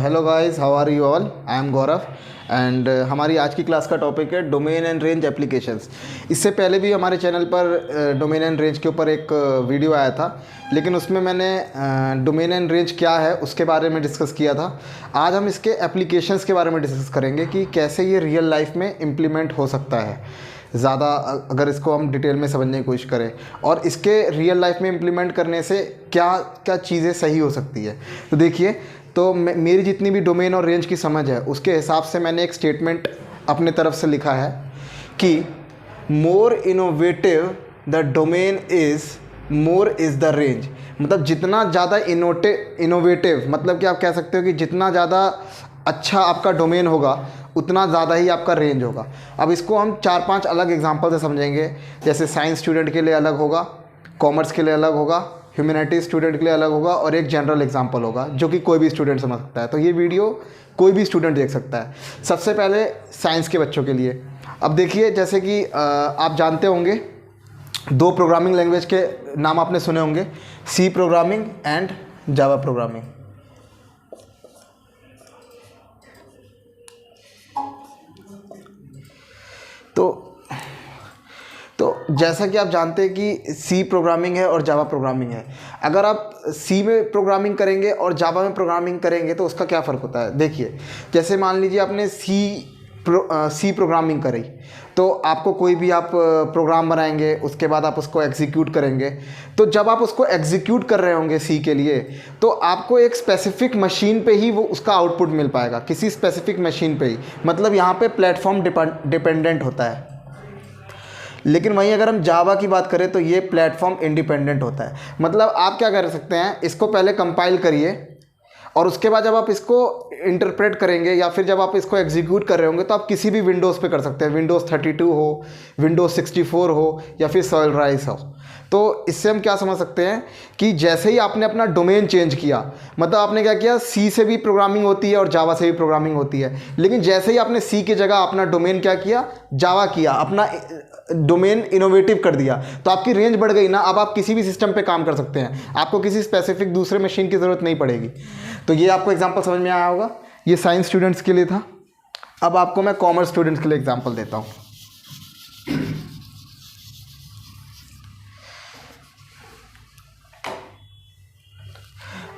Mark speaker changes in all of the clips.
Speaker 1: Hello guys, how are you all? I am Gaurav and हमारी आज की क्लास का टॉपिक है डोमेन एंड रेंज एप्लीकेशंस। इससे पहले भी हमारे चैनल पर डोमेन एंड रेंज के ऊपर एक वीडियो आया था, लेकिन उसमें मैंने डोमेन एंड रेंज क्या है उसके बारे में डिस्कस किया था। आज हम इसके एप्लीकेशंस के बारे में डिस्कस करेंगे कि कैसे ये रियल लाइफ में इम्प्लीमेंट हो सकता है, ज़्यादा अगर इसको हम डिटेल में समझने की कोशिश करें, और इसके रियल लाइफ में इम्प्लीमेंट करने से क्या क्या चीज़ें सही हो सकती है। तो देखिए, तो मेरी जितनी भी डोमेन और रेंज की समझ है उसके हिसाब से मैंने एक स्टेटमेंट अपने तरफ से लिखा है कि मोर innovative the domain is, more is the range. मतलब जितना ज़्यादा इनोवेटिव, मतलब कि आप कह सकते हो कि जितना ज़्यादा अच्छा आपका डोमेन होगा उतना ज़्यादा ही आपका रेंज होगा। अब इसको हम 4-5 अलग एग्जांपल से समझेंगे। जैसे साइंस स्टूडेंट के लिए अलग होगा, कॉमर्स के लिए अलग होगा, ह्यूमैनिटीज स्टूडेंट के लिए अलग होगा, और एक जनरल एग्जांपल होगा जो कि कोई भी स्टूडेंट समझ सकता है। तो ये वीडियो कोई भी स्टूडेंट देख सकता है। सबसे पहले साइंस के बच्चों के लिए। अब देखिए, जैसे कि आप जानते होंगे, 2 प्रोग्रामिंग लैंग्वेज के नाम आपने सुने होंगे, C programming and Java programming. तो जैसा कि आप जानते हैं कि सी प्रोग्रामिंग है और जावा प्रोग्रामिंग है। अगर आप सी में प्रोग्रामिंग करेंगे और जावा में प्रोग्रामिंग करेंगे तो उसका क्या फ़र्क होता है। देखिए, जैसे मान लीजिए आपने सी प्रोग्रामिंग करी, तो आपको कोई भी आप प्रोग्राम बनाएंगे, उसके बाद आप उसको एग्जीक्यूट करेंगे। तो जब आप उसको एग्जीक्यूट कर रहे होंगे सी के लिए, तो आपको एक स्पेसिफिक मशीन पे ही वो उसका आउटपुट मिल पाएगा, किसी स्पेसिफिक मशीन पे ही। मतलब यहाँ पे प्लेटफॉर्म डिपेंडेंट होता है। लेकिन वहीं अगर हम जावा की बात करें तो ये प्लेटफॉर्म इंडिपेंडेंट होता है। मतलब आप क्या कर सकते हैं, इसको पहले कंपाइल करिए और उसके बाद जब आप इसको इंटरप्रेट करेंगे या फिर जब आप इसको एग्जीक्यूट कर रहे होंगे तो आप किसी भी विंडोज़ पे कर सकते हैं। विंडोज़ 32 हो, विंडोज़ 64 हो या फिर सोलराइज हो। तो इससे हम क्या समझ सकते हैं कि जैसे ही आपने अपना डोमेन चेंज किया, मतलब आपने क्या किया, सी से भी प्रोग्रामिंग होती है और जावा से भी प्रोग्रामिंग होती है, लेकिन जैसे ही आपने सी की जगह अपना डोमेन क्या किया, जावा किया, अपना डोमेन इनोवेटिव कर दिया, तो आपकी रेंज बढ़ गई ना। अब आप किसी भी सिस्टम पे काम कर सकते हैं, आपको किसी स्पेसिफिक दूसरे मशीन की ज़रूरत नहीं पड़ेगी। तो ये आपको एग्जांपल समझ में आया होगा। ये साइंस स्टूडेंट्स के लिए था। अब आपको मैं कॉमर्स स्टूडेंट्स के लिए एग्जांपल देता हूँ।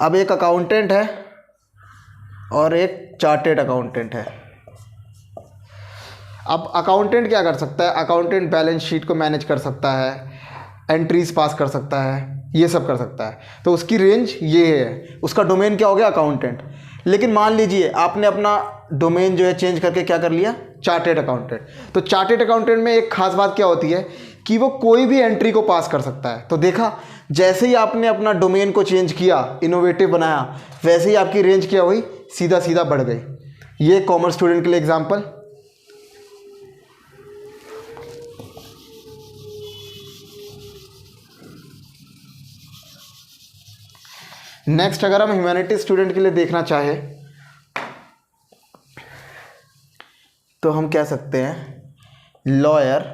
Speaker 1: अब एक अकाउंटेंट है और एक चार्टेड अकाउंटेंट है। अब अकाउंटेंट क्या कर सकता है, अकाउंटेंट बैलेंस शीट को मैनेज कर सकता है, एंट्रीज पास कर सकता है, ये सब कर सकता है। तो उसकी रेंज ये है, उसका डोमेन क्या हो गया, अकाउंटेंट। लेकिन मान लीजिए आपने अपना डोमेन जो है चेंज करके क्या कर लिया, चार्टेड अकाउंटेंट। तो चार्टेड अकाउंटेंट में एक खास बात क्या होती है कि वो कोई भी एंट्री को पास कर सकता है। तो देखा, जैसे ही आपने अपना डोमेन को चेंज किया, इनोवेटिव बनाया, वैसे ही आपकी रेंज क्या हुई, सीधा सीधा बढ़ गई। ये कॉमर्स स्टूडेंट के लिए एग्जाम्पल। नेक्स्ट, अगर हम ह्यूमैनिटीज स्टूडेंट के लिए देखना चाहे तो हम कह सकते हैं लॉयर,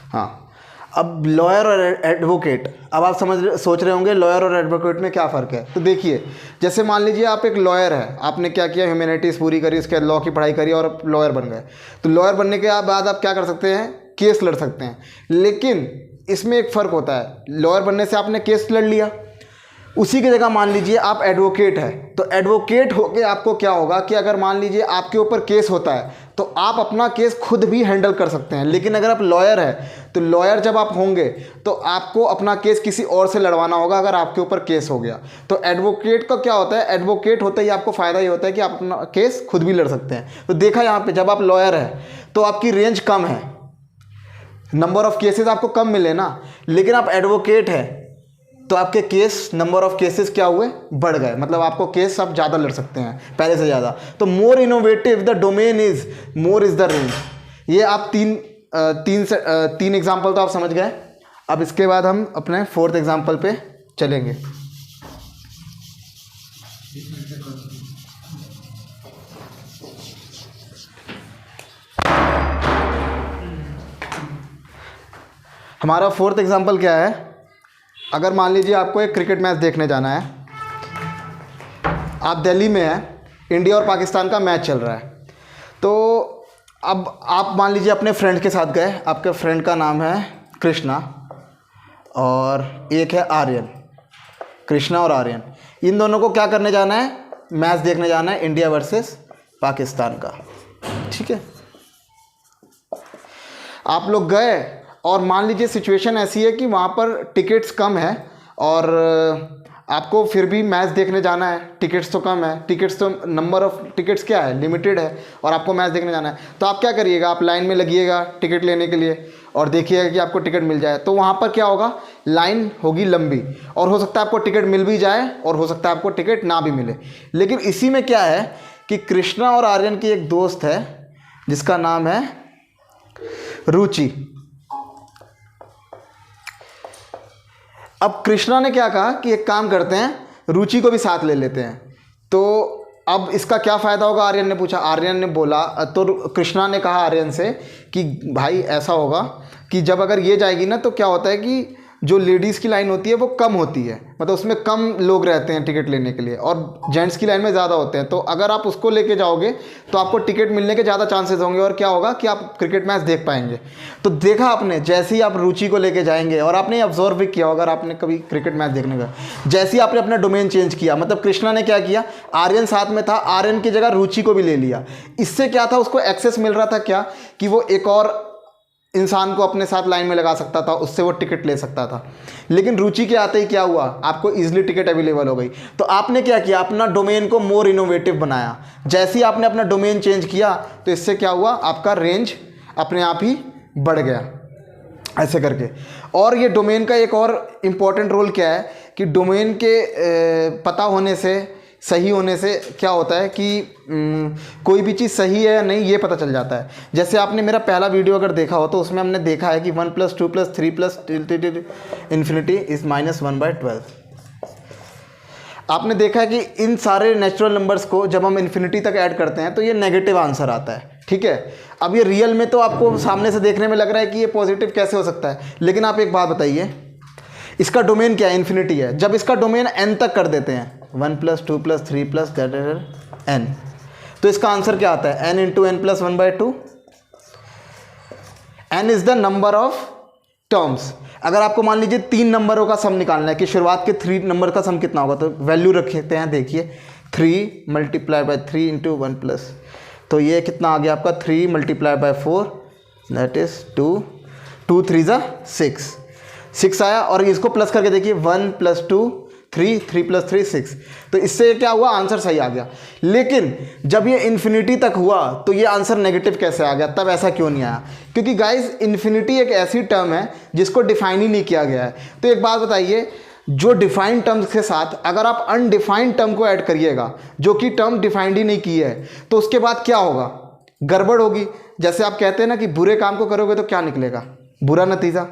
Speaker 1: हाँ। अब लॉयर और एडवोकेट, अब आप सोच रहे होंगे लॉयर और एडवोकेट में क्या फ़र्क है। तो देखिए, जैसे मान लीजिए आप एक लॉयर है, आपने क्या किया, ह्यूमैनिटीज़ पूरी करी, उसके बाद लॉ की पढ़ाई करी और लॉयर बन गए। तो लॉयर बनने के बाद आप क्या कर सकते हैं, केस लड़ सकते हैं। लेकिन इसमें एक फ़र्क होता है, लॉयर बनने से आपने केस लड़ लिया, उसी की जगह मान लीजिए आप एडवोकेट है, तो एडवोकेट होके आपको क्या होगा कि अगर मान लीजिए आपके ऊपर केस होता है तो आप अपना केस खुद भी हैंडल कर सकते हैं। लेकिन अगर आप लॉयर है तो लॉयर जब आप होंगे तो आपको अपना केस किसी और से लड़वाना होगा अगर आपके ऊपर केस हो गया। तो एडवोकेट का क्या होता है, एडवोकेट होते ही आपको फ़ायदा ये होता है कि आप अपना केस खुद भी लड़ सकते हैं। तो देखा यहाँ पर, जब आप लॉयर है तो आपकी रेंज कम है, नंबर ऑफ केसेस आपको कम मिले ना। लेकिन आप एडवोकेट है तो आपके केस, नंबर ऑफ केसेस क्या हुए, बढ़ गए। मतलब आपको केस आप ज़्यादा लड़ सकते हैं, पहले से ज़्यादा। तो मोर innovative the domain is, more is the range. ये आप तीन एग्जाम्पल तो आप समझ गए। अब इसके बाद हम अपने 4th एग्जाम्पल पे चलेंगे। हमारा फोर्थ एग्जांपल क्या है, अगर मान लीजिए आपको एक क्रिकेट मैच देखने जाना है, आप दिल्ली में हैं, इंडिया और पाकिस्तान का मैच चल रहा है, तो अब आप मान लीजिए अपने फ्रेंड के साथ गए, आपके फ्रेंड का नाम है कृष्णा और एक है आर्यन, कृष्णा और आर्यन, इन दोनों को क्या करने जाना है, मैच देखने जाना है इंडिया वर्सेस पाकिस्तान का, ठीक है। आप लोग गए और मान लीजिए सिचुएशन ऐसी है कि वहाँ पर टिकट्स कम है और आपको फिर भी मैच देखने जाना है, टिकट्स तो कम है, टिकट्स तो नंबर ऑफ़ टिकट्स क्या है, लिमिटेड है, और आपको मैच देखने जाना है, तो आप क्या करिएगा, आप लाइन में लगिएगा टिकट लेने के लिए और देखिएगा कि आपको टिकट मिल जाए। तो वहाँ पर क्या होगा, लाइन होगी लंबी और हो सकता है आपको टिकट मिल भी जाए और हो सकता है आपको टिकट ना भी मिले। लेकिन इसी में क्या है कि कृष्णा और आर्यन की एक दोस्त है जिसका नाम है रुचि। अब कृष्णा ने क्या कहा कि एक काम करते हैं, रुचि को भी साथ ले लेते हैं। तो अब इसका क्या फ़ायदा होगा, आर्यन ने पूछा। आर्यन ने बोला, तो कृष्णा ने कहा आर्यन से कि भाई ऐसा होगा कि जब अगर ये जाएगी ना तो क्या होता है कि जो लेडीज़ की लाइन होती है वो कम होती है, मतलब उसमें कम लोग रहते हैं टिकट लेने के लिए और जेंट्स की लाइन में ज़्यादा होते हैं। तो अगर आप उसको लेके जाओगे तो आपको टिकट मिलने के ज़्यादा चांसेस होंगे और क्या होगा कि आप क्रिकेट मैच देख पाएंगे। तो देखा आपने, जैसे ही आप रुचि को लेके जाएंगे, और आपने ऑब्जर्व भी किया अगर आपने कभी क्रिकेट मैच देखने का, जैसे ही आपने अपना डोमेन चेंज किया, मतलब कृष्णा ने क्या किया, आर्यन साथ में था, आर्यन की जगह रुचि को भी ले लिया। इससे क्या था, उसको एक्सेस मिल रहा था क्या कि वो एक और इंसान को अपने साथ लाइन में लगा सकता था, उससे वो टिकट ले सकता था। लेकिन रुचि के आते ही क्या हुआ, आपको इजीली टिकट अवेलेबल हो गई। तो आपने क्या किया, अपना डोमेन को मोर इनोवेटिव बनाया। जैसे ही आपने अपना डोमेन चेंज किया तो इससे क्या हुआ, आपका रेंज अपने आप ही बढ़ गया, ऐसे करके। और ये डोमेन का एक और इम्पॉर्टेंट रोल क्या है कि डोमेन के पता होने से, सही होने से क्या होता है कि कोई भी चीज़ सही है या नहीं ये पता चल जाता है। जैसे आपने मेरा पहला वीडियो अगर देखा हो तो उसमें हमने देखा है कि 1 + 2 + 3 + इन्फिनिटी इज़ -1/12। आपने देखा है कि इन सारे नेचुरल नंबर्स को जब हम इन्फिनिटी तक ऐड करते हैं तो ये नेगेटिव आंसर आता है, ठीक है। अब ये रियल में तो आपको सामने से देखने में लग रहा है कि ये पॉजिटिव कैसे हो सकता है, लेकिन आप एक बात बताइए, इसका डोमेन क्या है, इन्फिनिटी है। जब इसका डोमेन n तक कर देते हैं, 1 + 2 + 3 + n, तो इसका आंसर क्या आता है, n × n + 1/2। n is the number of terms. अगर आपको मान लीजिए 3 नंबरों का सम निकालना है कि शुरुआत के 3 नंबर का सम कितना होगा, तो वैल्यू रखते हैं, देखिए 3 × 3 × 1+, तो ये कितना आ गया आपका, 3 × 4 दैट इज 2, 2 3 = 6 आया। और इसको प्लस करके देखिए, 1 + 2 3, 3 + 3 6, तो इससे क्या हुआ, आंसर सही आ गया। लेकिन जब ये इन्फिनिटी तक हुआ तो ये आंसर नेगेटिव कैसे आ गया, तब ऐसा क्यों नहीं आया, क्योंकि गाइस इन्फिनिटी एक ऐसी टर्म है जिसको डिफाइन ही नहीं किया गया है। तो एक बात बताइए, जो डिफाइंड टर्म्स के साथ अगर आप अनडिफाइंड टर्म को ऐड करिएगा जो कि टर्म डिफाइंड ही नहीं की है, तो उसके बाद क्या होगा, गड़बड़ होगी। जैसे आप कहते हैं ना कि बुरे काम को करोगे तो क्या निकलेगा, बुरा नतीजा।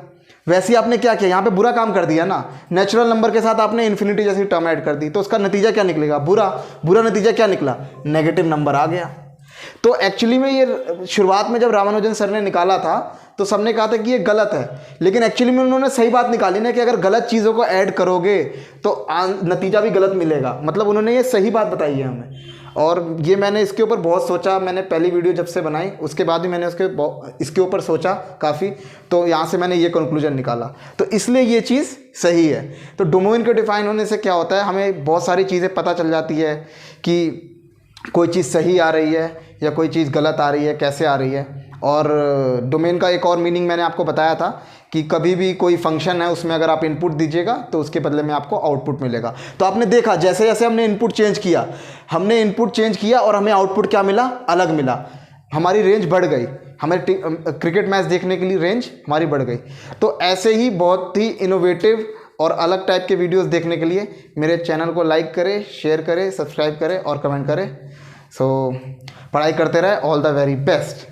Speaker 1: वैसे ही आपने क्या किया, यहाँ पे बुरा काम कर दिया ना, नेचुरल नंबर के साथ आपने इन्फिनिटी जैसी टर्म ऐड कर दी, तो उसका नतीजा क्या निकलेगा, बुरा। बुरा नतीजा क्या निकला, नेगेटिव नंबर आ गया। तो एक्चुअली में ये शुरुआत में जब रामानुजन सर ने निकाला था तो सबने कहा था कि ये गलत है, लेकिन एक्चुअली में उन्होंने सही बात निकाली ना कि अगर गलत चीज़ों को ऐड करोगे तो नतीजा भी गलत मिलेगा। मतलब उन्होंने ये सही बात बताई है हमें। और ये मैंने इसके ऊपर बहुत सोचा, मैंने पहली वीडियो जब से बनाई उसके बाद भी मैंने इसके ऊपर सोचा काफ़ी, तो यहाँ से मैंने ये कंक्लूजन निकाला। तो इसलिए ये चीज़ सही है। तो डोमेन के डिफाइन होने से क्या होता है, हमें बहुत सारी चीज़ें पता चल जाती है कि कोई चीज़ सही आ रही है या कोई चीज़ गलत आ रही है, कैसे आ रही है। और डोमेन का एक और मीनिंग मैंने आपको बताया था कि कभी भी कोई फंक्शन है उसमें अगर आप इनपुट दीजिएगा तो उसके बदले में आपको आउटपुट मिलेगा। तो आपने देखा जैसे जैसे हमने इनपुट चेंज किया और हमें आउटपुट क्या मिला, अलग मिला, हमारी रेंज बढ़ गई, हमें क्रिकेट मैच देखने के लिए रेंज हमारी बढ़ गई। तो ऐसे ही बहुत ही इनोवेटिव और अलग टाइप के वीडियोस देखने के लिए मेरे चैनल को लाइक करें, शेयर करें, सब्सक्राइब करें और कमेंट करें। सो पढ़ाई करते रहे। All the very best.